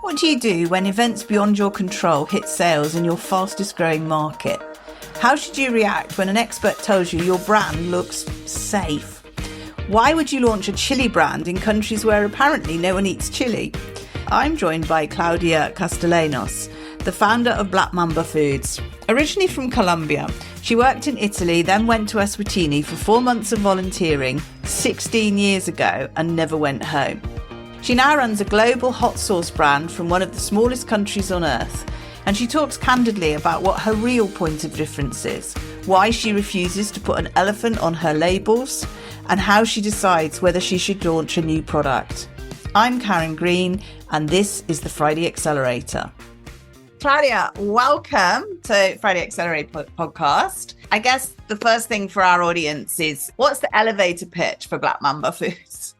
What do you do when events beyond your control hit sales in your fastest growing market? How should you react when an expert tells you your brand looks safe? Why would you launch a chili brand in countries where apparently no one eats chili? I'm joined by Claudia Castellanos, the founder of Black Mamba Foods. Originally from Colombia, she worked in Italy, then went to Eswatini for 4 months of volunteering 16 years ago and never went home. She now runs a global hot sauce brand from one of the smallest countries on earth, and she talks candidly about what her real point of difference is, why she refuses to put an elephant on her labels, and how she decides whether she should launch a new product. I'm Karen Green, and this is the Friday Accelerator. Claudia, welcome to Friday Accelerator podcast. I guess the first thing for our audience is, what's the elevator pitch for Black Mamba Foods?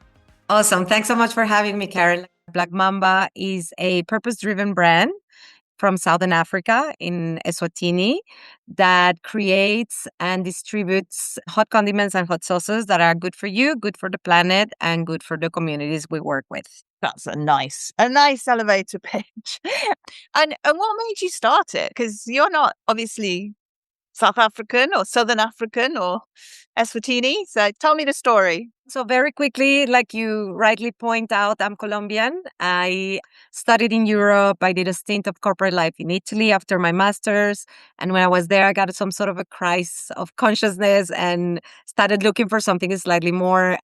Awesome. Thanks so much for having me, Karen. Black Mamba is a purpose-driven brand from Southern Africa in Eswatini that creates and distributes hot condiments and hot sauces that are good for you, good for the planet, and good for the communities we work with. That's a nice elevator pitch. And what made you start it? Because you're not obviously South African or Southern African or Eswatini. So tell me the story. So very quickly, like you rightly point out, I'm Colombian. I studied in Europe. I did a stint of corporate life in Italy after my master's. And when I was there, I got some sort of a crisis of consciousness and started looking for something slightly more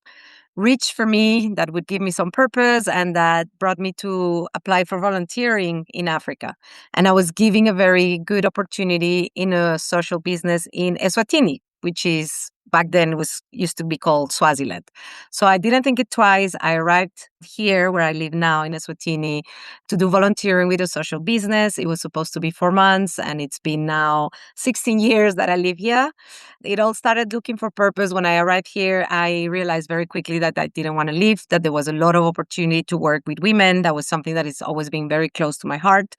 rich for me that would give me some purpose, and that brought me to apply for volunteering in Africa. And I was giving a very good opportunity in a social business in Eswatini, which is back then used to be called Swaziland. So I didn't think it twice. I arrived here where I live now in Eswatini to do volunteering with a social business. It was supposed to be 4 months, and it's been now 16 years that I live here. It all started looking for purpose. When I arrived here, I realized very quickly that I didn't want to leave, that there was a lot of opportunity to work with women. That was something that has always been very close to my heart,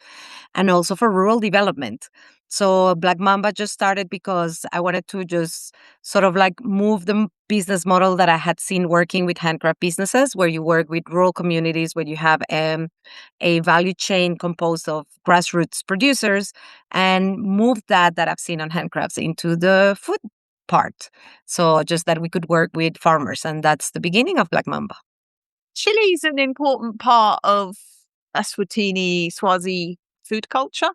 and also for rural development. So Black Mamba just started because I wanted to just sort of like move the business model that I had seen working with handcraft businesses, where you work with rural communities, where you have a value chain composed of grassroots producers, and move that I've seen on handcrafts into the food part. So just that we could work with farmers, and that's the beginning of Black Mamba. Chili is an important part of Eswatini, Swazi food culture.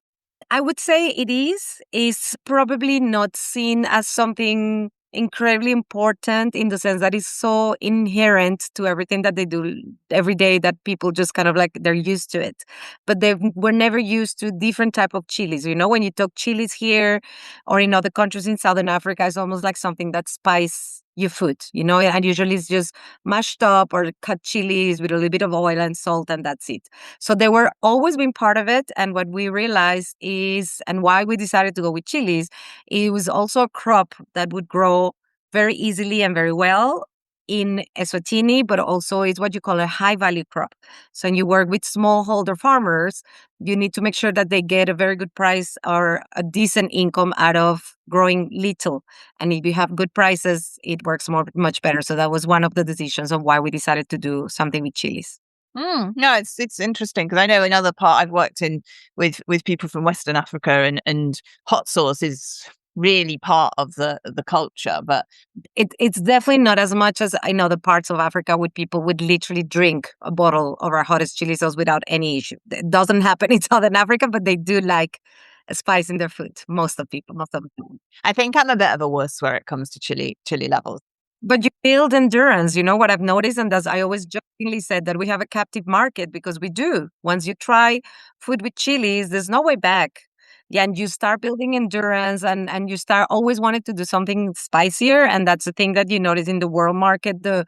I would say it is. It's probably not seen as something incredibly important in the sense that it's so inherent to everything that they do every day that people just kind of like, they're used to it. But they were never used to different type of chilies. You know, when you talk chilies here or in other countries in Southern Africa, it's almost like something that spice your food, you know, and usually it's just mashed up or cut chilies with a little bit of oil and salt, and that's it. So they were always been part of it. And what we realized is, and why we decided to go with chilies, it was also a crop that would grow very easily and very well in Eswatini, but also it's what you call a high value crop. So when you work with smallholder farmers, you need to make sure that they get a very good price or a decent income out of growing little. And if you have good prices, it works much better. So that was one of the decisions of why we decided to do something with chilies. No, it's interesting because I know another part I've worked in with people from Western Africa, and hot sauce is really part of the culture, but it's definitely not as much as I know the parts of Africa where people would literally drink a bottle of our hottest chili sauce without any issue. It doesn't happen in Southern Africa, but they do like a spice in their food. Most of them. I think I'm a bit of a wuss where it comes to chili levels. But you build endurance. You know what I've noticed, and as I always jokingly said, that we have a captive market because we do. Once you try food with chilies, there's no way back. Yeah, and you start building endurance, and you start always wanting to do something spicier. And that's the thing that you notice in the world market. The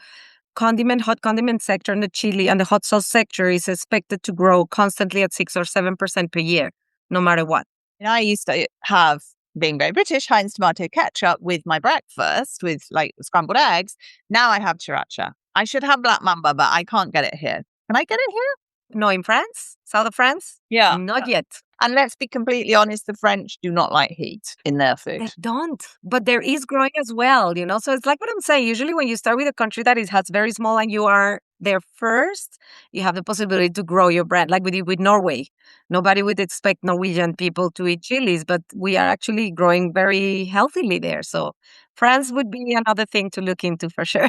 hot condiment sector and the chili and the hot sauce sector is expected to grow constantly at 6 or 7% per year, no matter what. And I used to have, being very British, Heinz tomato ketchup with my breakfast with like scrambled eggs. Now I have sriracha. I should have Black Mamba, but I can't get it here. Can I get it here? No, in France? South of France? Yeah. Not yet. And let's be completely honest, the French do not like heat in their food. They don't. But there is growing as well, you know? So it's like what I'm saying. Usually when you start with a country that has very small and you are there first, you have the possibility to grow your brand, like we did with Norway. Nobody would expect Norwegian people to eat chilies, but we are actually growing very healthily there. So France would be another thing to look into for sure.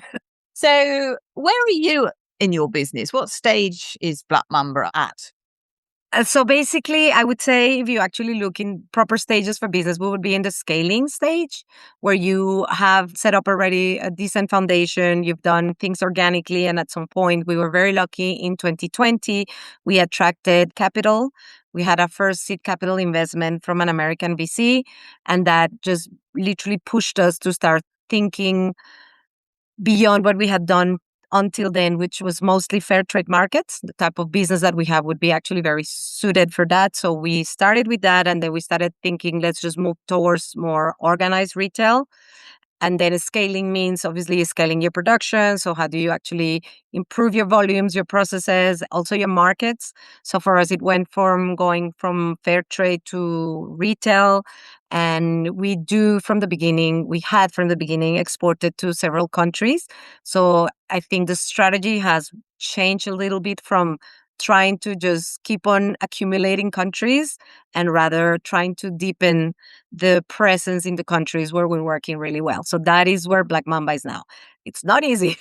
So where are you in your business? What stage is Black Mamba at? So basically, I would say if you actually look in proper stages for business, we would be in the scaling stage where you have set up already a decent foundation. You've done things organically. And at some point, we were very lucky in 2020, we attracted capital. We had our first seed capital investment from an American VC. And that just literally pushed us to start thinking beyond what we had done until then, which was mostly fair trade markets. The type of business that we have would be actually very suited for that. So we started with that, and then we started thinking, let's just move towards more organized retail. And then scaling means obviously scaling your production. So how do you actually improve your volumes, your processes, also your markets? So for us, it went from going from fair trade to retail. And we had from the beginning exported to several countries. So I think the strategy has changed a little bit from trying to just keep on accumulating countries and rather trying to deepen the presence in the countries where we're working really well. So that is where Black Mamba is now. It's not easy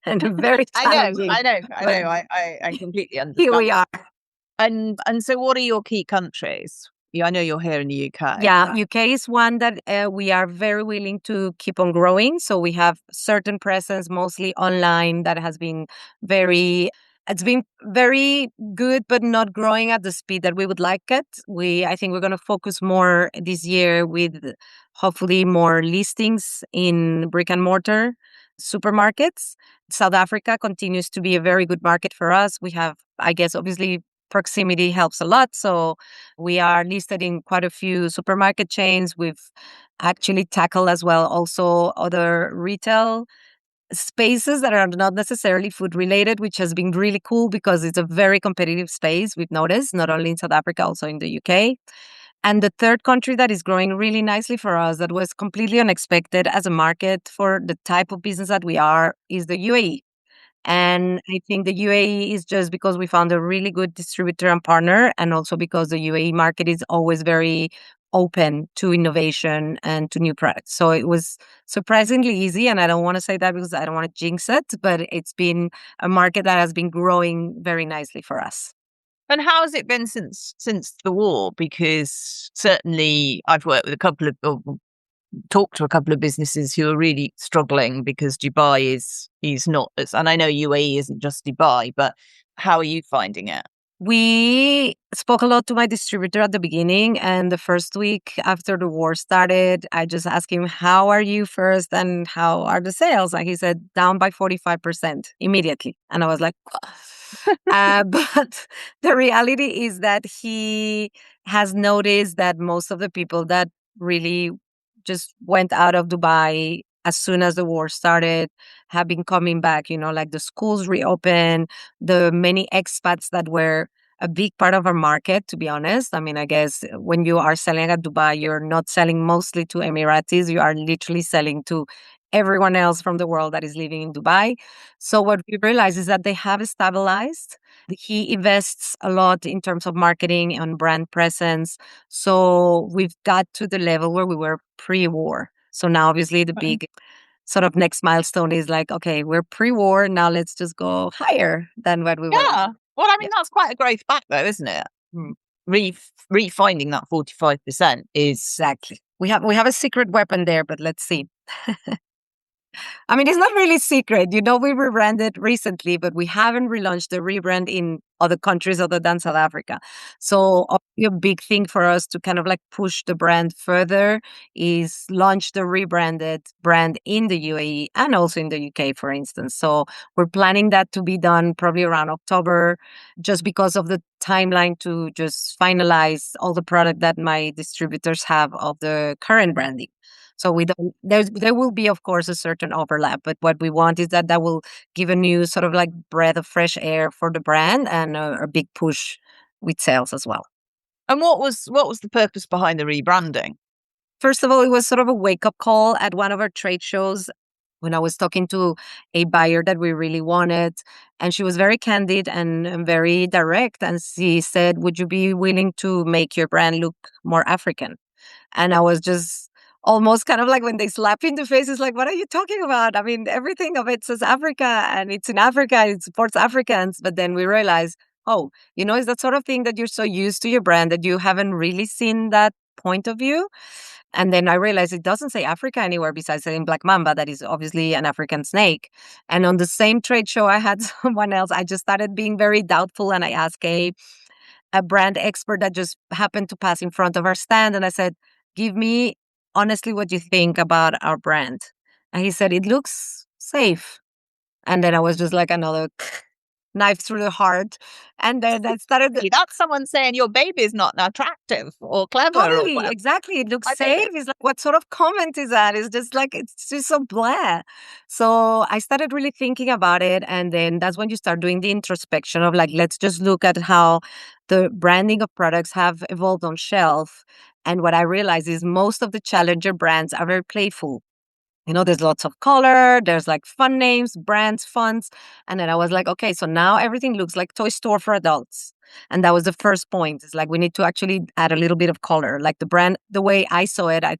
and very challenging. I know. I completely understand. Here we are. And so what are your key countries? I know you're here in the UK. Yeah, UK is one that we are very willing to keep on growing. So we have certain presence, mostly online, that has been it's been very good, but not growing at the speed that we would like it. I think we're going to focus more this year with hopefully more listings in brick and mortar supermarkets. South Africa continues to be a very good market for us. We have, I guess, obviously proximity helps a lot. So we are listed in quite a few supermarket chains. We've actually tackled as well also other retail spaces that are not necessarily food related, which has been really cool because it's a very competitive space, we've noticed, not only in South Africa, also in the UK. And the third country that is growing really nicely for us, that was completely unexpected as a market for the type of business that we are, is the UAE. And I think the UAE is just because we found a really good distributor and partner, and also because the UAE market is always very open to innovation and to new products. So it was surprisingly easy. And I don't want to say that because I don't want to jinx it, but it's been a market that has been growing very nicely for us. And how has it been since the war? Because certainly I've worked with talked to a couple of businesses who are really struggling because Dubai is not as, and I know UAE isn't just Dubai, but how are you finding it? We spoke a lot to my distributor at the beginning, and the first week after the war started, I just asked him, how are you first and how are the sales? And he said, down by 45% immediately. And I was like, but the reality is that he has noticed that most of the people that really just went out of Dubai as soon as the war started have been coming back, like the schools reopened, the many expats that were a big part of our market, to be honest. I mean, I guess when you are selling at Dubai, you're not selling mostly to Emiratis. You are literally selling to everyone else from the world that is living in Dubai. So what we realized is that they have stabilized. He invests a lot in terms of marketing and brand presence. So we've got to the level where we were pre-war. So now obviously the big sort of next milestone is like, okay, we're pre-war. Now let's just go higher than what we were. Yeah. Well, I mean, that's quite a growth back though, isn't it? Refinding that 45% is exactly. We have a secret weapon there, but let's see. I mean, it's not really secret. We rebranded recently, but we haven't relaunched the rebrand in other countries other than South Africa. So a big thing for us to kind of like push the brand further is launch the rebranded brand in the UAE and also in the UK, for instance. So we're planning that to be done probably around October, just because of the timeline to just finalize all the product that my distributors have of the current branding. So there will be, of course, a certain overlap, but what we want is that will give a new sort of like breath of fresh air for the brand and a big push with sales as well. And what was the purpose behind the rebranding? First of all, it was sort of a wake-up call at one of our trade shows. when I was talking to a buyer that we really wanted. And she was very candid and very direct. And she said, would you be willing to make your brand look more African? And I was just almost kind of like when they slap you in the face, it's like, what are you talking about? I mean, everything of it says Africa and it's in Africa, it supports Africans. But then we realized, oh, it's that sort of thing that you're so used to your brand that you haven't really seen that point of view. And then I realized it doesn't say Africa anywhere besides saying Black Mamba, that is obviously an African snake. And on the same trade show, I had someone else. I just started being very doubtful and I asked a brand expert that just happened to pass in front of our stand. And I said, give me honestly what you think about our brand. And he said, it looks safe. And then I was just like another knife through the heart. And then I started. That's someone saying your baby is not attractive or clever. Totally, or exactly. It looks safe. It's like, what sort of comment is that? It's just like, it's just so blah. So I started really thinking about it. And then that's when you start doing the introspection of like, let's just look at how the branding of products have evolved on shelf. And what I realized is most of the challenger brands are very playful. There's lots of color, there's like fun names, brands, fonts. And then I was like, okay, so now everything looks like toy store for adults. And that was the first point. It's like we need to actually add a little bit of color. Like the brand, the way I saw it, I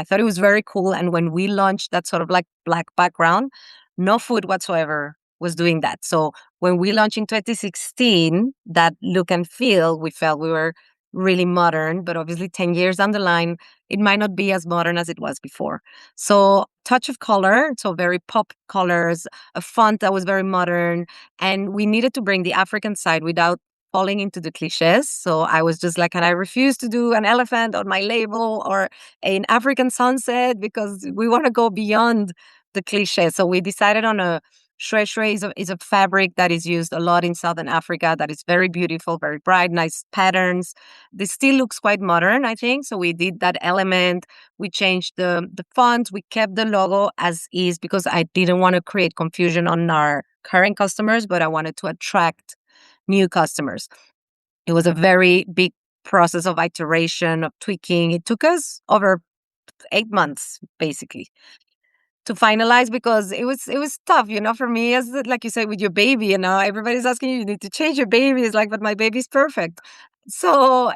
thought it was very cool. And when we launched that sort of like black background, no food whatsoever was doing that. So when we launched in 2016, that look and feel, we felt we were really modern, but obviously 10 years down the line, it might not be as modern as it was before. So touch of color, so very pop colors, a font that was very modern, and we needed to bring the African side without falling into the clichés. So I was just like, and I refuse to do an elephant on my label or an African sunset because we want to go beyond the cliché. So we decided on a shre is a fabric that is used a lot in Southern Africa that is very beautiful, very bright, nice patterns. This still looks quite modern, I think. So we did that element. We changed the font. We kept the logo as is because I didn't want to create confusion on our current customers, but I wanted to attract new customers. It was a very big process of iteration, of tweaking. It took us over 8 months, basically, to finalize because it was tough, for me, as like you say, with your baby, everybody's asking you need to change your baby. It's like, but my baby's perfect. So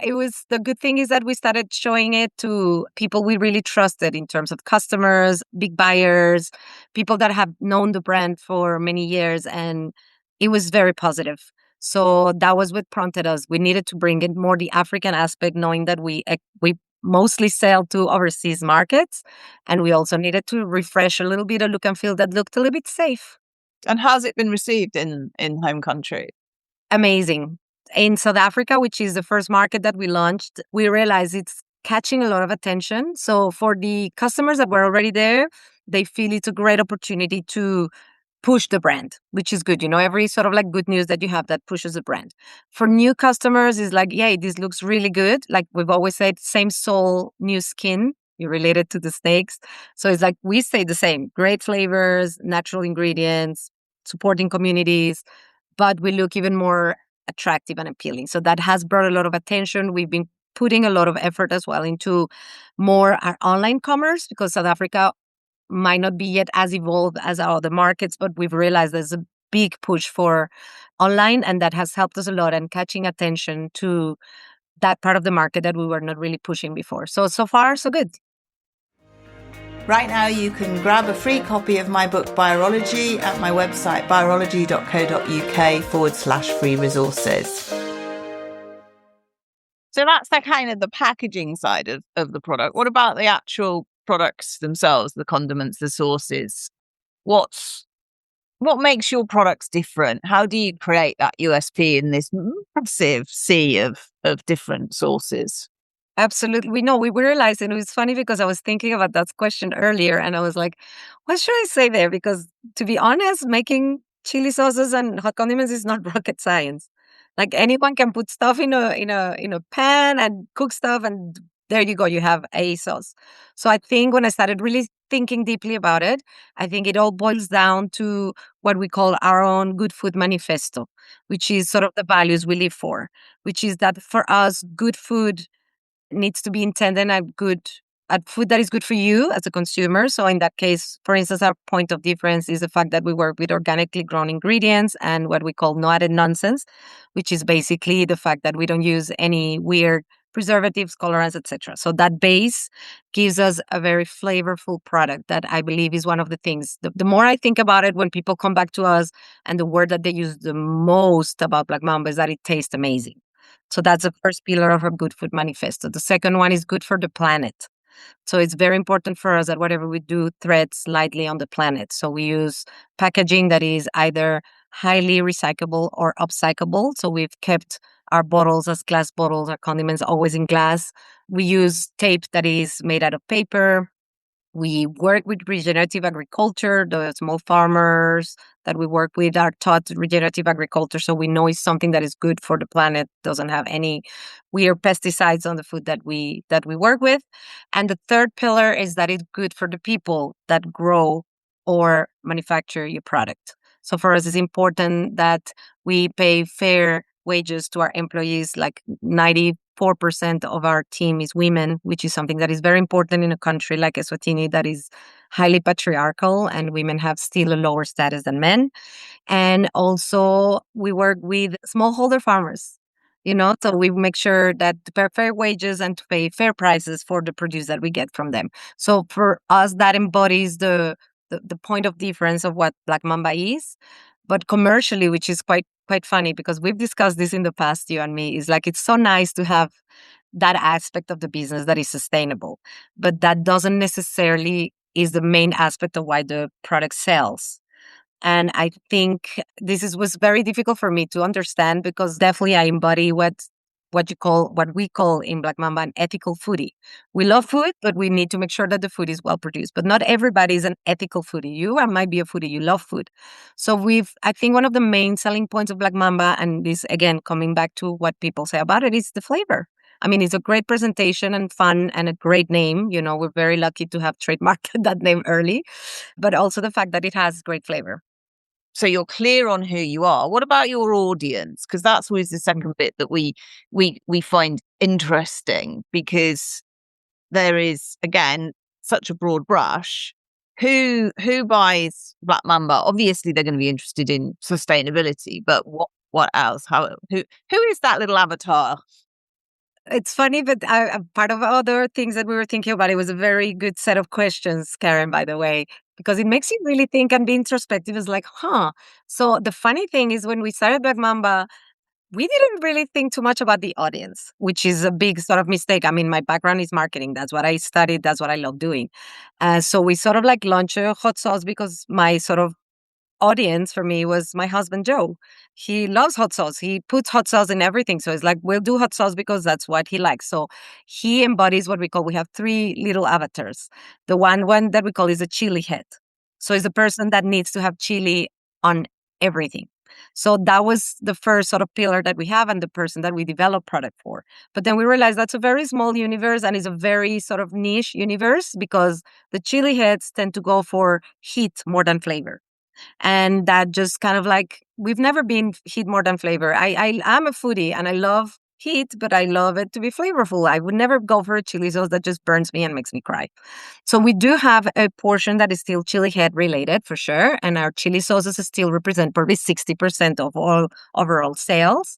the good thing is that we started showing it to people we really trusted in terms of customers, big buyers, people that have known the brand for many years, and it was very positive. So that was what prompted us. We needed to bring in more the African aspect, knowing that we mostly sell to overseas markets. And we also needed to refresh a little bit a look and feel that looked a little bit safe. And how's it been received in home country? Amazing. In South Africa, which is the first market that we launched, we realized it's catching a lot of attention. So for the customers that were already there, they feel it's a great opportunity to push the brand, which is good. Every sort of like good news that you have that pushes the brand. For new customers is like, yay, this looks really good. Like we've always said, same soul, new skin. You're related to the snakes. So it's like we say the same, great flavors, natural ingredients, supporting communities, but we look even more attractive and appealing. So that has brought a lot of attention. We've been putting a lot of effort as well into more our online commerce because South Africa might not be yet as evolved as our other markets, but we've realized there's a big push for online, and that has helped us a lot and catching attention to that part of the market that we were not really pushing before. So far, so good. Right now, you can grab a free copy of my book, Virology, at my website, virology.co.uk/free resources. So that's the kind of the packaging side of the product. What about the actual products themselves, the condiments, the sauces? What makes your products different? How do you create that USP in this massive sea of different sauces? Absolutely. We realized, and it was funny because I was thinking about that question earlier and I was like, what should I say there? Because to be honest, making chili sauces and hot condiments is not rocket science. Like anyone can put stuff in a pan and cook stuff, and there you go, you have a sauce. So I think when I started really thinking deeply about it, I think it all boils down to what we call our own Good Food Manifesto, which is sort of the values we live for, which is that for us, good food needs to be intended at good at food that is good for you as a consumer. So in that case, for instance, our point of difference is the fact that we work with organically grown ingredients and what we call no added nonsense, which is basically the fact that we don't use any weird preservatives, colorants, etc. So that base gives us a very flavorful product that I believe is one of the things. The more I think about it, when people come back to us, and the word that they use the most about Black Mamba is that it tastes amazing. So that's the first pillar of our Good Food Manifesto. The second one is good for the planet. So it's very important for us that whatever we do treads lightly on the planet. So we use packaging that is either highly recyclable or upcyclable. So we've kept our bottles as glass bottles, our condiments always in glass. We use tape that is made out of paper. We work with regenerative agriculture. The small farmers that we work with are taught regenerative agriculture, so we know it's something that is good for the planet, doesn't have any weird pesticides on the food that we work with. And the third pillar is that it's good for the people that grow or manufacture your product. So for us, it's important that we pay fair wages to our employees. Like 94% of our team is women, which is something that is very important in a country like Eswatini that is highly patriarchal, and women have still a lower status than men. And also we work with smallholder farmers, so we make sure that to pay fair wages and to pay fair prices for the produce that we get from them. So for us, that embodies the point of difference of what Black Mamba is. But commercially, which is quite funny because we've discussed this in the past, you and me, is like it's so nice to have that aspect of the business that is sustainable, but that doesn't necessarily is the main aspect of why the product sells. And I think was very difficult for me to understand because definitely I embody what we call in Black Mamba an ethical foodie. We love food, but we need to make sure that the food is well produced. But not everybody is an ethical foodie. You might be a foodie, you love food. So I think one of the main selling points of Black Mamba, and this again coming back to what people say about it, is the flavor. I mean, it's a great presentation and fun and a great name. We're very lucky to have trademarked that name early, but also the fact that it has great flavor. So you're clear on who you are. What about your audience? Because that's always the second bit that we find interesting, because there is, again, such a broad brush. Who buys Black Mamba? Obviously, they're going to be interested in sustainability, but what else? Who is that little avatar? It's funny, but part of other things that we were thinking about, it was a very good set of questions, Karen, by the way, because it makes you really think and be introspective. It's like, So the funny thing is when we started Black Mamba, we didn't really think too much about the audience, which is a big sort of mistake. I mean, my background is marketing. That's what I studied. That's what I love doing. So we sort of like launched a hot sauce because my sort of audience for me was my husband, Joe. He loves hot sauce. He puts hot sauce in everything. So it's like, we'll do hot sauce because that's what he likes. So he embodies what we have 3 little avatars. The one that we call is a chili head. So it's a person that needs to have chili on everything. So that was the first sort of pillar that we have and the person that we develop product for. But then we realized that's a very small universe and is a very sort of niche universe because the chili heads tend to go for heat more than flavor. And that just kind of like, we've never been heat more than flavor. I'm a foodie and I love heat, but I love it to be flavorful. I would never go for a chili sauce that just burns me and makes me cry. So we do have a portion that is still chili head related for sure. And our chili sauces still represent probably 60% of all overall sales.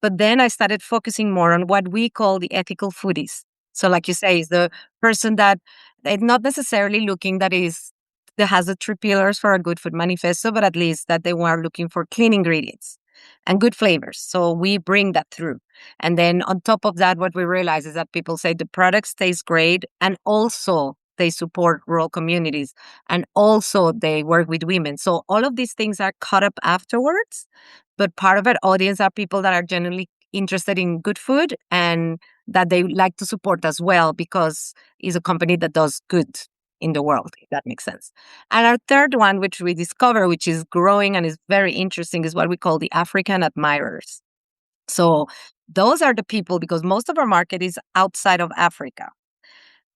But then I started focusing more on what we call the ethical foodies. So like you say, is the person that is not necessarily looking that has the 3 pillars for a Good Food Manifesto, but at least that they were looking for clean ingredients and good flavors. So we bring that through. And then on top of that, what we realize is that people say the products taste great and also they support rural communities and also they work with women. So all of these things are caught up afterwards, but part of our audience are people that are genuinely interested in good food and that they like to support as well because it's a company that does good in the world, if that makes sense. And our third one, which we discover, which is growing and is very interesting, is what we call the African admirers. So those are the people, because most of our market is outside of Africa.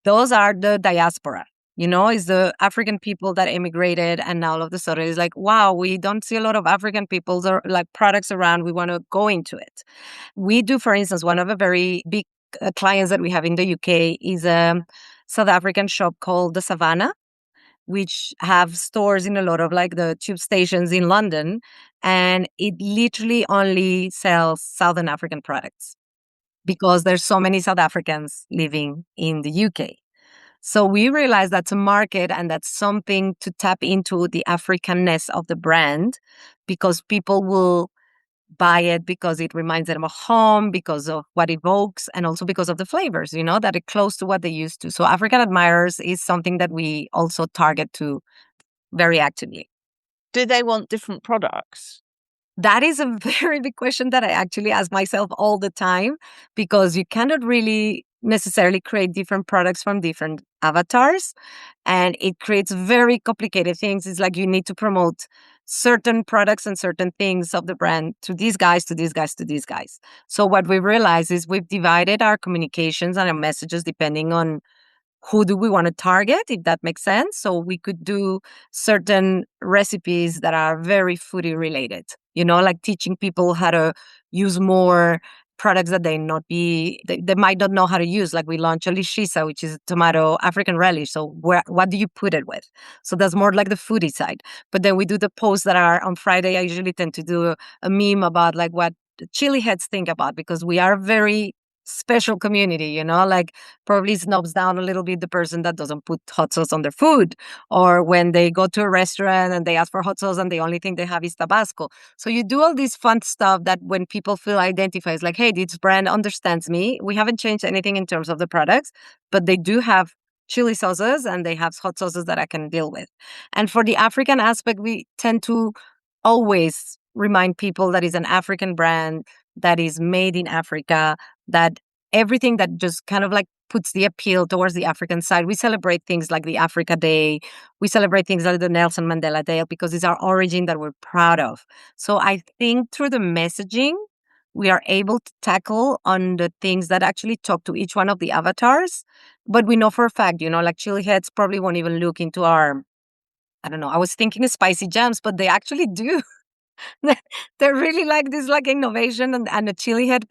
Those are the diaspora, is the African people that immigrated. And now all of a sudden it's like, wow, we don't see a lot of African people or like products around. We want to go into it. We do, for instance, one of the very big clients that we have in the UK is South African shop called the Savannah, which have stores in a lot of like the tube stations in London. And it literally only sells Southern African products because there's so many South Africans living in the UK. So we realized that's a market and that's something to tap into the African-ness of the brand, because people will buy it because it reminds them of home, because of what it evokes, and also because of the flavors, that are close to what they used to. So African admirers is something that we also target to very actively. Do they want different products? That is a very big question that I actually ask myself all the time, because you cannot really necessarily create different products from different avatars, and it creates very complicated things. It's like you need to promote certain products and certain things of the brand to these guys, to these guys, to these guys. So what we realize is we've divided our communications and our messages depending on who do we want to target, if that makes sense. So we could do certain recipes that are very foodie related, like teaching people how to use more products that they might not know how to use. Like we launched a lichisa, which is tomato African relish. So what do you put it with? So that's more like the foodie side. But then we do the posts that are on Friday. I usually tend to do a meme about like what the chili heads think about, because we are a very special community, like probably snobs down a little bit the person that doesn't put hot sauce on their food, or when they go to a restaurant and they ask for hot sauce and the only thing they have is Tabasco. So you do all this fun stuff that when people feel identified, it's like, hey, this brand understands me. We haven't changed anything in terms of the products, but they do have chili sauces and they have hot sauces that I can deal with. And for the African aspect, we tend to always remind people that it's an African brand, that is made in Africa, that everything that just kind of like puts the appeal towards the African side. We celebrate things like the Africa Day. We celebrate things like the Nelson Mandela Day, because it's our origin that we're proud of. So I think through the messaging, we are able to tackle on the things that actually talk to each one of the avatars. But we know for a fact, like chili heads probably won't even look into our, I don't know, I was thinking of spicy jams, but they actually do. They're really like this, like innovation, and a chili head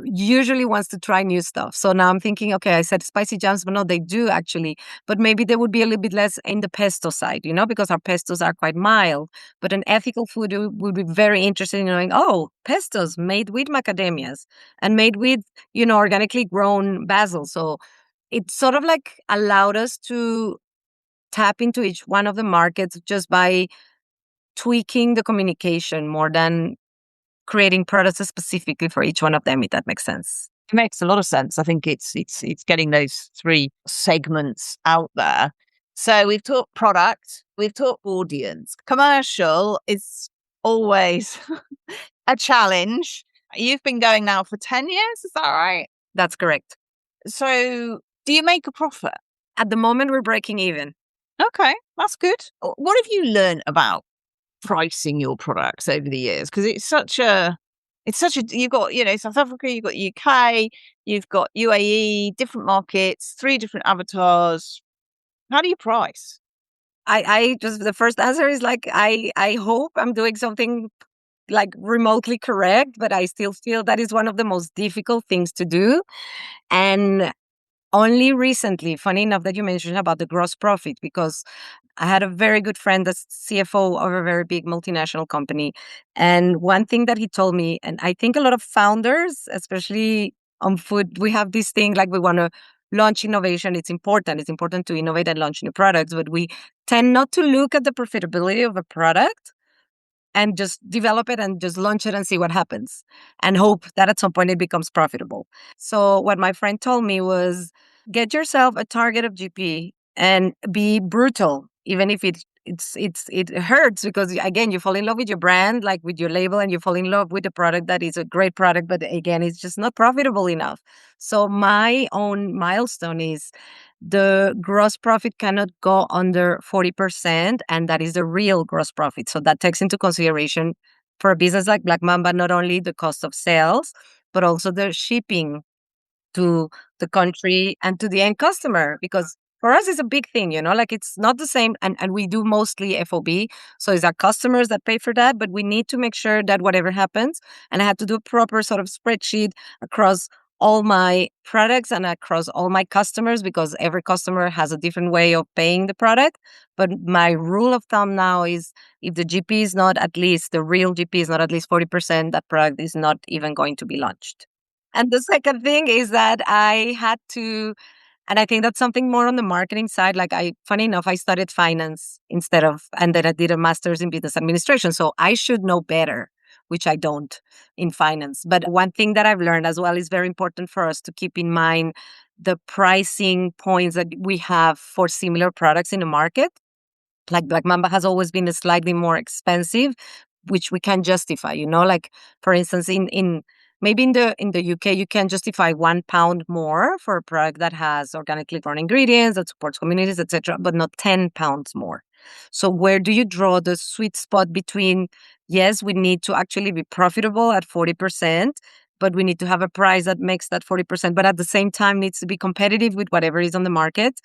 usually wants to try new stuff. So now I'm thinking, okay, I said spicy jams, but no, they do actually. But maybe they would be a little bit less in the pesto side, because our pestos are quite mild. But an ethical food would be very interested in knowing, oh, pestos made with macadamias and made with, organically grown basil. So it sort of like allowed us to tap into each one of the markets just by tweaking the communication more than creating products specifically for each one of them, if that makes sense. It makes a lot of sense. I think it's getting those three segments out there. So we've talked product, we've talked audience. Commercial is always a challenge. You've been going now for 10 years, is that right? That's correct. So do you make a profit? At the moment, we're breaking even. Okay, that's good. What have you learned about pricing your products over the years? Because you've got, South Africa, you've got UK, you've got UAE, different markets, 3 different avatars. How do you price? I just, the first answer is like, I hope I'm doing something like remotely correct, but I still feel that is one of the most difficult things to do. And only recently, funny enough that you mentioned about the gross profit, because I had a very good friend that's CFO of a very big multinational company. And one thing that he told me, and I think a lot of founders, especially on food, we have this thing like we want to launch innovation. It's important. It's important to innovate and launch new products, but we tend not to look at the profitability of a product and just develop it and just launch it and see what happens and hope that at some point it becomes profitable. So what my friend told me was, get yourself a target of GP and be brutal, even if it hurts, because again, you fall in love with your brand, like with your label, and you fall in love with the product that is a great product, but again, it's just not profitable enough. So my own milestone is the gross profit cannot go under 40%, and that is the real gross profit. So that takes into consideration for a business like Black Mamba, not only the cost of sales, but also the shipping to the country and to the end customer, because for us, it's a big thing, like it's not the same. And we do mostly FOB. So it's our customers that pay for that. But we need to make sure that whatever happens, and I had to do a proper sort of spreadsheet across all my products and across all my customers, because every customer has a different way of paying the product. But my rule of thumb now is, if the GP is not at least, the real GP is not at least 40%, that product is not even going to be launched. And the second thing is that I had to, and I think that's something more on the marketing side. Like, funny enough, I studied finance and then I did a master's in business administration. So I should know better, which I don't in finance. But one thing that I've learned as well is very important for us to keep in mind the pricing points that we have for similar products in the market. Like Black Mamba has always been slightly more expensive, which we can justify, like, for instance, maybe in the UK, you can justify £1 more for a product that has organically grown ingredients, that supports communities, etc., but not £10 more. So where do you draw the sweet spot between, yes, we need to actually be profitable at 40%, but we need to have a price that makes that 40%, but at the same time needs to be competitive with whatever is on the market.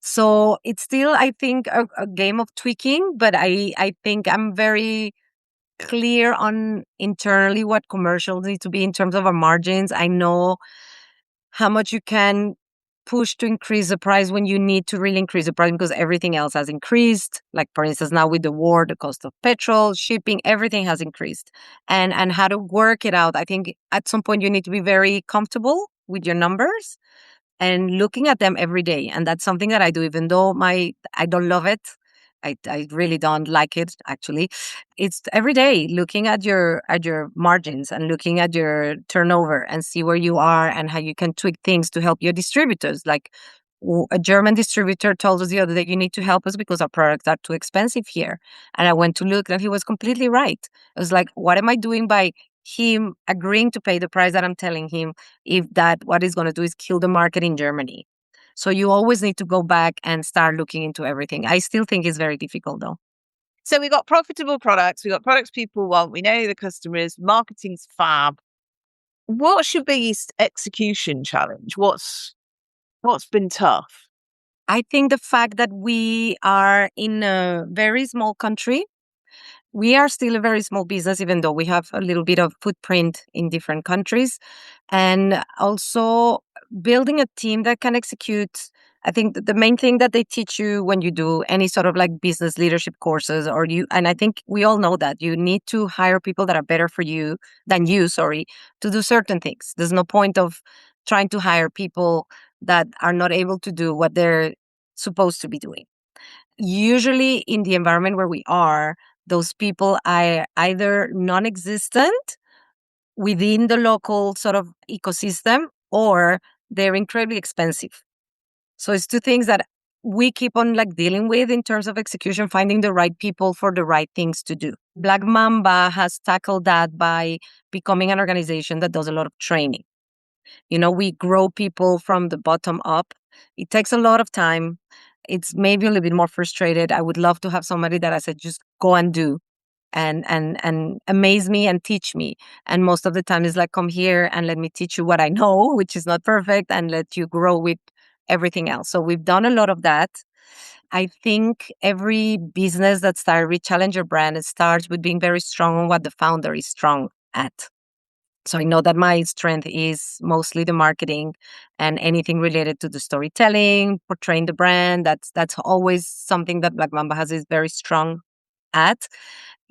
So it's still, I think, a game of tweaking, but I think I'm very clear on internally what commercials need to be in terms of our margins. I know how much you can push to increase the price when you need to really increase the price, because everything else has increased. Like, for instance, now with the war, the cost of petrol, shipping, everything has increased. And how to work it out, I think at some point you need to be very comfortable with your numbers and looking at them every day. And that's something that I do, even though I don't love it. I really don't like it, actually. It's every day looking at your margins and looking at your turnover and see where you are and how you can tweak things to help your distributors. Like, a German distributor told us the other day, you need to help us because our products are too expensive here. And I went to look, and he was completely right. I was like, what am I doing by him agreeing to pay the price that I'm telling him, if that what he's going to do is kill the market in Germany? So you always need to go back and start looking into everything. I still think it's very difficult, though. So we got profitable products, we got products people want, we know the customers, marketing's fab. What's your biggest execution challenge? What's been tough? I think the fact that we are in a very small country. We are still a very small business, even though we have a little bit of footprint in different countries. And also building a team that can execute. I think the main thing that they teach you when you do any sort of like business leadership courses, and I think we all know that you need to hire people that are better than you, to do certain things. There's no point of trying to hire people that are not able to do what they're supposed to be doing. Usually in the environment where we are, those people are either non-existent within the local sort of ecosystem, or they're incredibly expensive. So it's two things that we keep on like dealing with in terms of execution, finding the right people for the right things to do. Black Mamba has tackled that by becoming an organization that does a lot of training. We grow people from the bottom up. It takes a lot of time. It's maybe a little bit more frustrated. I would love to have somebody that I said, just go and do and amaze me and teach me. And most of the time it's like, come here and let me teach you what I know, which is not perfect, and let you grow with everything else. So we've done a lot of that. I think every business that starts re-challenge your brand, it starts with being very strong on what the founder is strong at. So I know that my strength is mostly the marketing and anything related to the storytelling, portraying the brand. That's always something that Black Mamba is very strong at.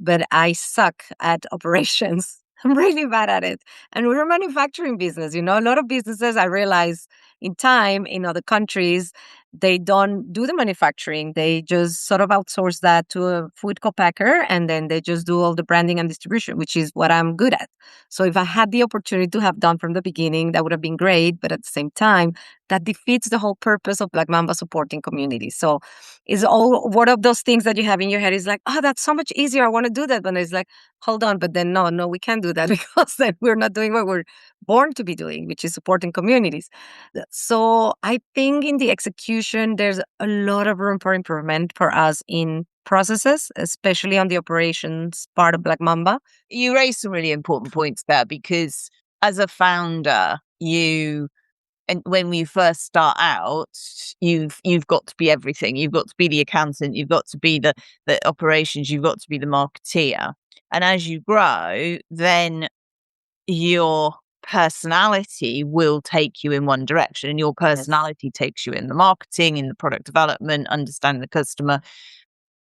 But I suck at operations. I'm really bad at it. And we're a manufacturing business. A lot of businesses, I realize in time in other countries, they don't do the manufacturing. They just sort of outsource that to a food co-packer, and then they just do all the branding and distribution, which is what I'm good at. So if I had the opportunity to have done from the beginning, that would have been great. But at the same time, that defeats the whole purpose of Black Mamba supporting communities. So it's all one of those things that you have in your head is like, oh, that's so much easier. I want to do that. But it's like, hold on. But then no, we can't do that because then we're not doing what we're born to be doing, which is supporting communities. So I think in the execution, there's a lot of room for improvement for us in processes, especially on the operations part of Black Mamba. You raised some really important points there, because as a founder, and when you first start out, you've got to be everything. You've got to be the accountant. You've got to be the operations. You've got to be the marketeer. And as you grow, then your personality will take you in one direction, and your personality takes you in the marketing, in the product development, understanding the customer.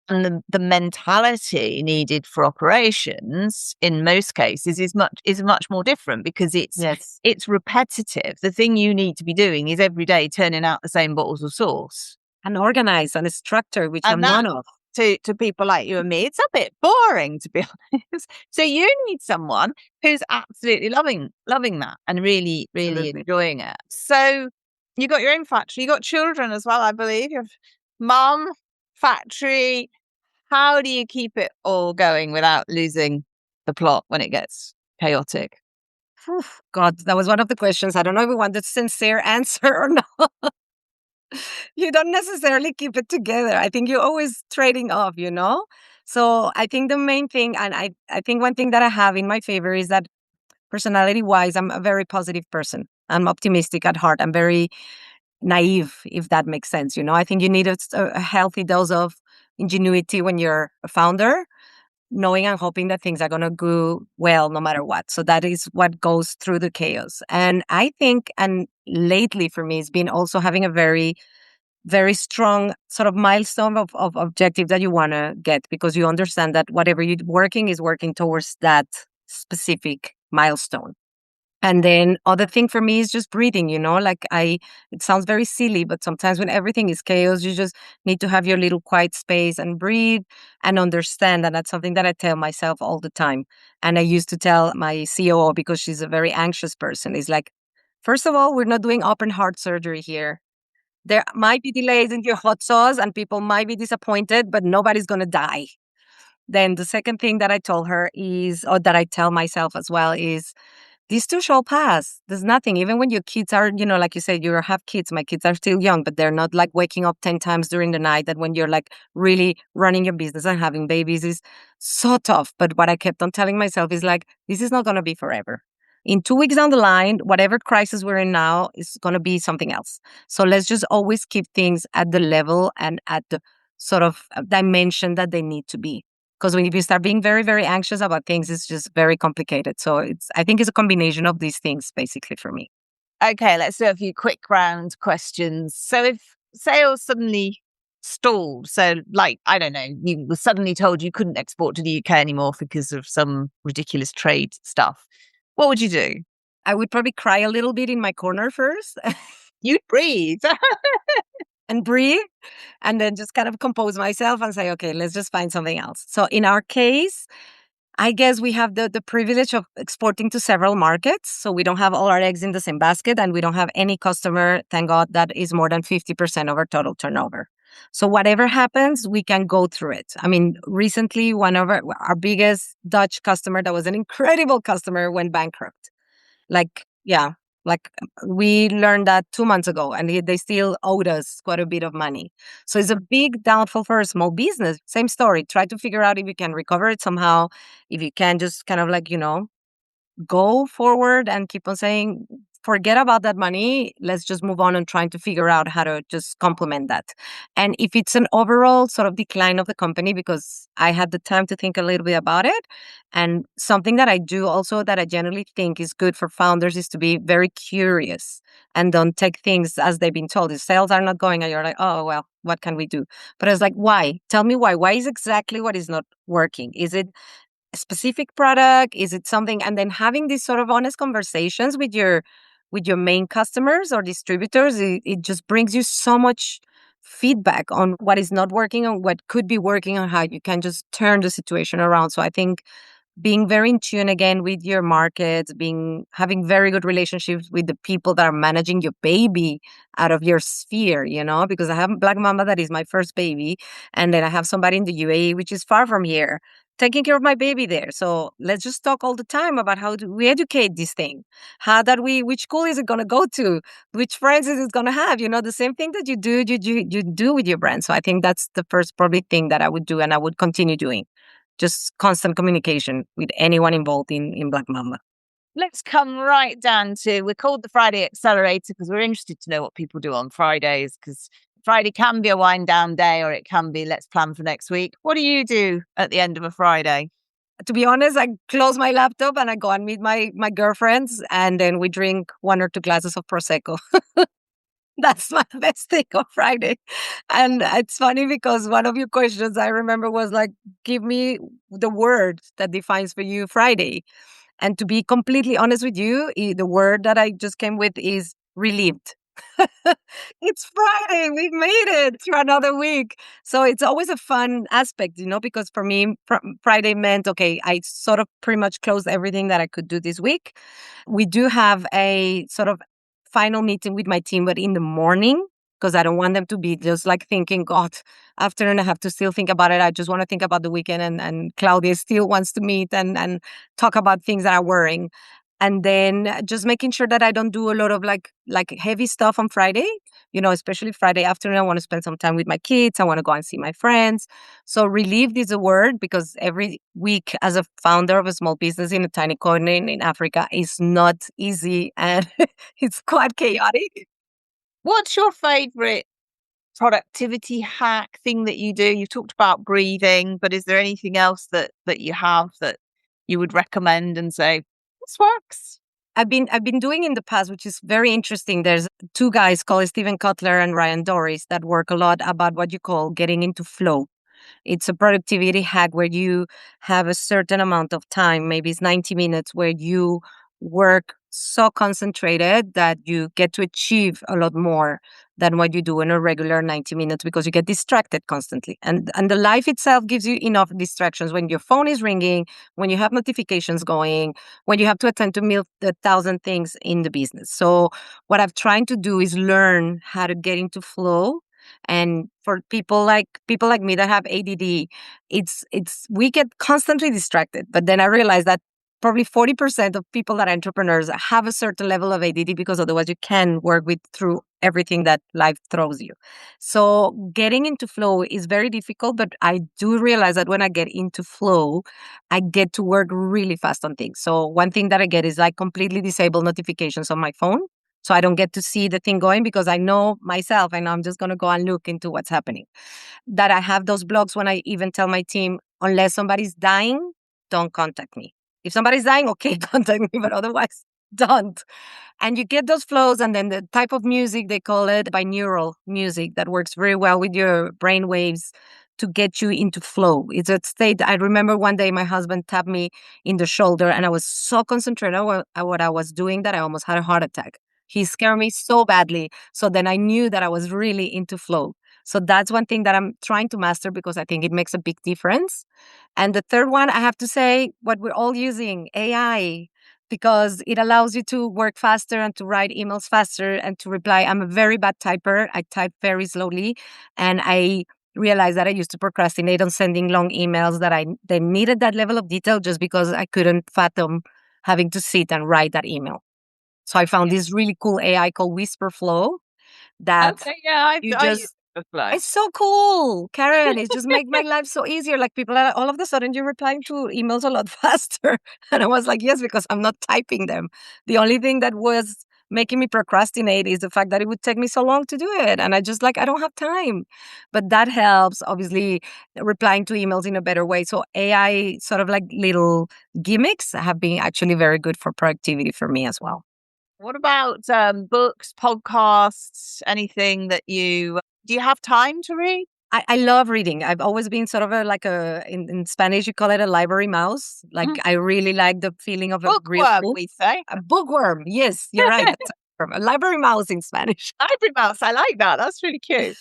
And the mentality needed for operations in most cases is much more different, because it's repetitive. The thing you need to be doing is every day turning out the same bottles of sauce. And organized and structured, which I'm none of. To people like you and me, it's a bit boring, to be honest. So you need someone who's absolutely loving that and really, really enjoying it. So you got your own factory, you got children as well, I believe. You have mum, factory. How do you keep it all going without losing the plot when it gets chaotic? God, that was one of the questions. I don't know if we want a sincere answer or not. You don't necessarily keep it together. I think you're always trading off, So I think the main thing, and I think one thing that I have in my favor is that personality-wise, I'm a very positive person. I'm optimistic at heart. I'm very naive, if that makes sense. I think you need a healthy dose of ingenuity when you're a founder, knowing and hoping that things are going to go well no matter what. So that is what goes through the chaos. And I think, and lately for me, it's been also having a very, very strong sort of milestone of objective that you want to get, because you understand that whatever you're working is working towards that specific milestone. And then other thing for me is just breathing, it sounds very silly, but sometimes when everything is chaos, you just need to have your little quiet space and breathe and understand. And that's something that I tell myself all the time. And I used to tell my COO, because she's a very anxious person, is like, first of all, we're not doing open heart surgery here. There might be delays in your hot sauce and people might be disappointed, but nobody's going to die. Then the second thing that I told her is, or that I tell myself as well, is these too shall pass. There's nothing. Even when your kids are, like you said, you have kids. My kids are still young, but they're not like waking up 10 times during the night. That when you're like really running your business and having babies is so tough. But what I kept on telling myself is like, this is not going to be forever. In 2 weeks down the line, whatever crisis we're in now is going to be something else. So let's just always keep things at the level and at the sort of dimension that they need to be. Because when you start being very, very anxious about things, it's just very complicated. So I think it's a combination of these things, basically, for me. Okay, let's do a few quick round questions. So if sales suddenly stalled, so like, I don't know, you were suddenly told you couldn't export to the UK anymore because of some ridiculous trade stuff, what would you do? I would probably cry a little bit in my corner first. You'd breathe. And breathe, and then just kind of compose myself and say, okay, let's just find something else. So in our case, I guess we have the privilege of exporting to several markets. So we don't have all our eggs in the same basket, and we don't have any customer, thank God, that is more than 50% of our total turnover. So whatever happens, we can go through it. I mean, recently, one of our biggest Dutch customer, that was an incredible customer, went bankrupt. We learned that 2 months ago, and they still owed us quite a bit of money. So it's a big downfall for a small business. Same story. Try to figure out if you can recover it somehow. If you can, just kind of go forward and keep on saying, forget about that money. Let's just move on and trying to figure out how to just complement that. And if it's an overall sort of decline of the company, because I had the time to think a little bit about it, and something that I do also that I generally think is good for founders is to be very curious and don't take things as they've been told. If sales are not going and you're like, oh, well, what can we do? But it's like, why? Tell me why. Why is exactly what is not working? Is it a specific product? Is it something? And then having these sort of honest conversations with your main customers or distributors, it just brings you so much feedback on what is not working and what could be working and how you can just turn the situation around. So I think being very in tune again with your markets, having very good relationships with the people that are managing your baby out of your sphere, because I have Black Mamba, that is my first baby, and then I have somebody in the UAE, which is far from here, taking care of my baby there. So let's just talk all the time about how do we educate this thing, which school is it going to go to, which friends is it going to have, the same thing that you do with your brand. So I think that's the first probably thing that I would do, and I would continue doing. Just constant communication with anyone involved in Black Mamba. Let's come right down to, we're called the Friday Accelerator because we're interested to know what people do on Fridays, because Friday can be a wind down day, or it can be let's plan for next week. What do you do at the end of a Friday? To be honest, I close my laptop and I go and meet my girlfriends, and then we drink 1 or 2 glasses of prosecco. That's my best thing on Friday. And it's funny because one of your questions I remember was like, give me the word that defines for you Friday. And to be completely honest with you, the word that I just came with is relieved. It's Friday. We made it through another week. So it's always a fun aspect, because for me, Friday meant, okay, I sort of pretty much closed everything that I could do this week. We do have a sort of final meeting with my team, but in the morning, because I don't want them to be just like thinking, God, afternoon, I have to still think about it. I just want to think about the weekend. And Claudia still wants to meet and talk about things that are worrying. And then just making sure that I don't do a lot of like heavy stuff on Friday, especially Friday afternoon. I want to spend some time with my kids. I want to go and see my friends. So relieved is a word because every week as a founder of a small business in a tiny corner in Africa is not easy and it's quite chaotic. What's your favorite productivity hack thing that you do? You've talked about breathing, but is there anything else that you have that you would recommend and say, this works? I've been doing in the past, which is very interesting. There's 2 guys called Stephen Kotler and Ryan Doris that work a lot about what you call getting into flow. It's a productivity hack where you have a certain amount of time, maybe it's 90 minutes, where you work so concentrated that you get to achieve a lot more than what you do in a regular 90 minutes because you get distracted constantly. And the life itself gives you enough distractions when your phone is ringing, when you have notifications going, when you have to attend to 1,000 things in the business. So what I'm trying to do is learn how to get into flow. And for people like me that have ADD, it's we get constantly distracted. But then I realized that probably 40% of people that are entrepreneurs have a certain level of ADD because otherwise you can work through everything that life throws you. So getting into flow is very difficult, but I do realize that when I get into flow, I get to work really fast on things. So one thing that I get is like completely disable notifications on my phone. So I don't get to see the thing going because I know myself and I'm just going to go and look into what's happening. That I have those blocks when I even tell my team, unless somebody's dying, don't contact me. If somebody's dying, okay, contact me, but otherwise, don't. And you get those flows, and then the type of music, they call it binaural music, that works very well with your brain waves to get you into flow. It's a state. I remember one day my husband tapped me in the shoulder, and I was so concentrated on what I was doing that I almost had a heart attack. He scared me so badly. So then I knew that I was really into flow. So that's one thing that I'm trying to master because I think it makes a big difference. And the third one, I have to say, what we're all using, AI, because it allows you to work faster and to write emails faster and to reply. I'm a very bad typer. I type very slowly. And I realized that I used to procrastinate on sending long emails they needed that level of detail just because I couldn't fathom having to sit and write that email. So I found this really cool AI called Whisper Flow that Okay, yeah, I use the flow. it's so cool, Karen. It just makes my life so easier. Like people are all of a sudden you're replying to emails a lot faster. And I was like, yes, because I'm not typing them. The only thing that was making me procrastinate is the fact that it would take me so long to do it. And I just I don't have time. But that helps, obviously, replying to emails in a better way. So AI sort of like little gimmicks have been actually very good for productivity for me as well. What about books, podcasts, anything that do you have time to read? I love reading. I've always been sort of in Spanish, you call it a library mouse. Like I really like the feeling of a real Bookworm, book. we say. A bookworm. Yes, you're right. That's a term. A library mouse in Spanish. Library mouse, I like that. That's really cute.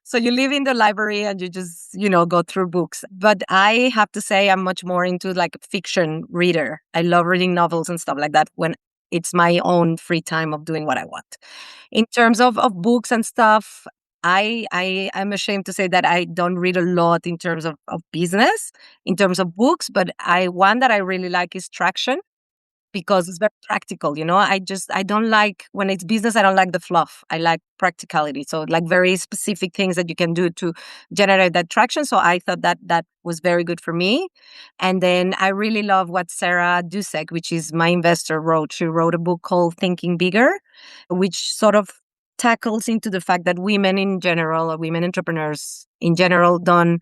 So you live in the library and you just, go through books. But I have to say I'm much more into like a fiction reader. I love reading novels and stuff like that when it's my own free time of doing what I want. In terms of books and stuff, I am ashamed to say that I don't read a lot in terms of business, in terms of books, but one that I really like is Traction because it's very practical. I don't like when it's business, I don't like the fluff. I like practicality. So like very specific things that you can do to generate that traction. So I thought that was very good for me. And then I really love what Sarah Dusek, which is my investor, wrote. She wrote a book called Thinking Bigger, which sort of tackles into the fact that women in general, or women entrepreneurs in general, don't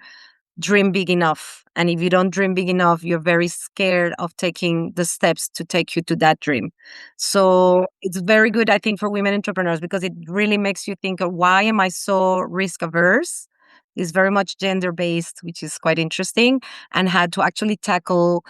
dream big enough. And if you don't dream big enough, you're very scared of taking the steps to take you to that dream. So it's very good, I think, for women entrepreneurs because it really makes you think of why am I so risk averse? It's very much gender based, which is quite interesting, and how to actually tackle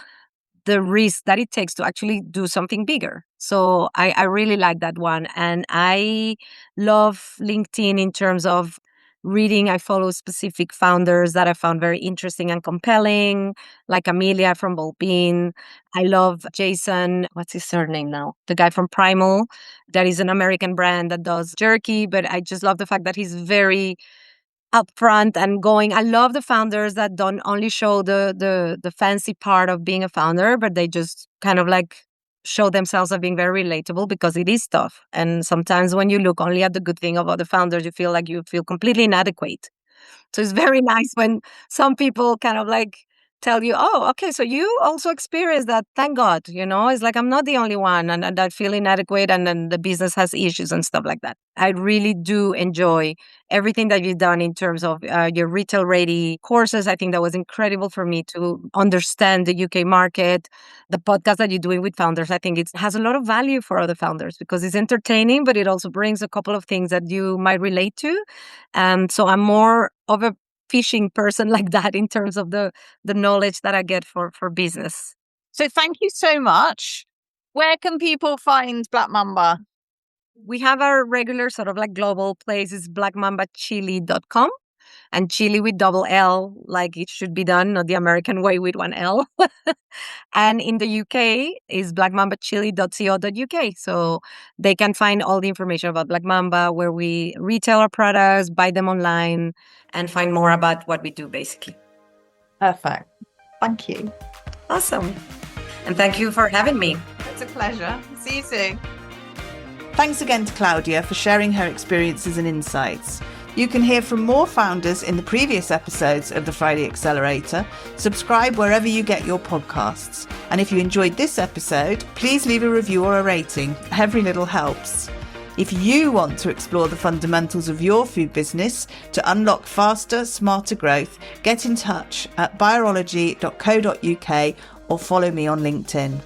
the risk that it takes to actually do something bigger. So I really like that one. And I love LinkedIn in terms of reading. I follow specific founders that I found very interesting and compelling, like Amelia from Volpine. I love Jason, what's his surname now? The guy from Primal. That is an American brand that does jerky, but I just love the fact that he's very upfront and going. I love the founders that don't only show the fancy part of being a founder, but they just kind of like show themselves as being very relatable because it is tough. And sometimes when you look only at the good thing of other founders, you feel completely inadequate. So it's very nice when some people kind of like tell you, oh, okay, so you also experienced that. Thank God, it's like I'm not the only one and I feel inadequate and then the business has issues and stuff like that. I really do enjoy everything that you've done in terms of your retail ready courses. I think that was incredible for me to understand the UK market. The podcast that you're doing with founders, I think it has a lot of value for other founders because it's entertaining, but it also brings a couple of things that you might relate to. So I'm more of a fishing person like that in terms of the knowledge that I get for business. So thank you so much. Where can people find Black Mamba? We have our regular sort of like global place is blackmambachili.com, and chili with double L, like it should be done, not the American way with one L. And in the UK is blackmambachili.co.uk. So they can find all the information about Black Mamba, where we retail our products, buy them online, and find more about what we do, basically. Perfect. Thank you. Awesome. And thank you for having me. It's a pleasure. See you soon. Thanks again to Claudia for sharing her experiences and insights. You can hear from more founders in the previous episodes of the Friday Accelerator. Subscribe wherever you get your podcasts. And if you enjoyed this episode, please leave a review or a rating. Every little helps. If you want to explore the fundamentals of your food business to unlock faster, smarter growth, get in touch at biology.co.uk or follow me on LinkedIn.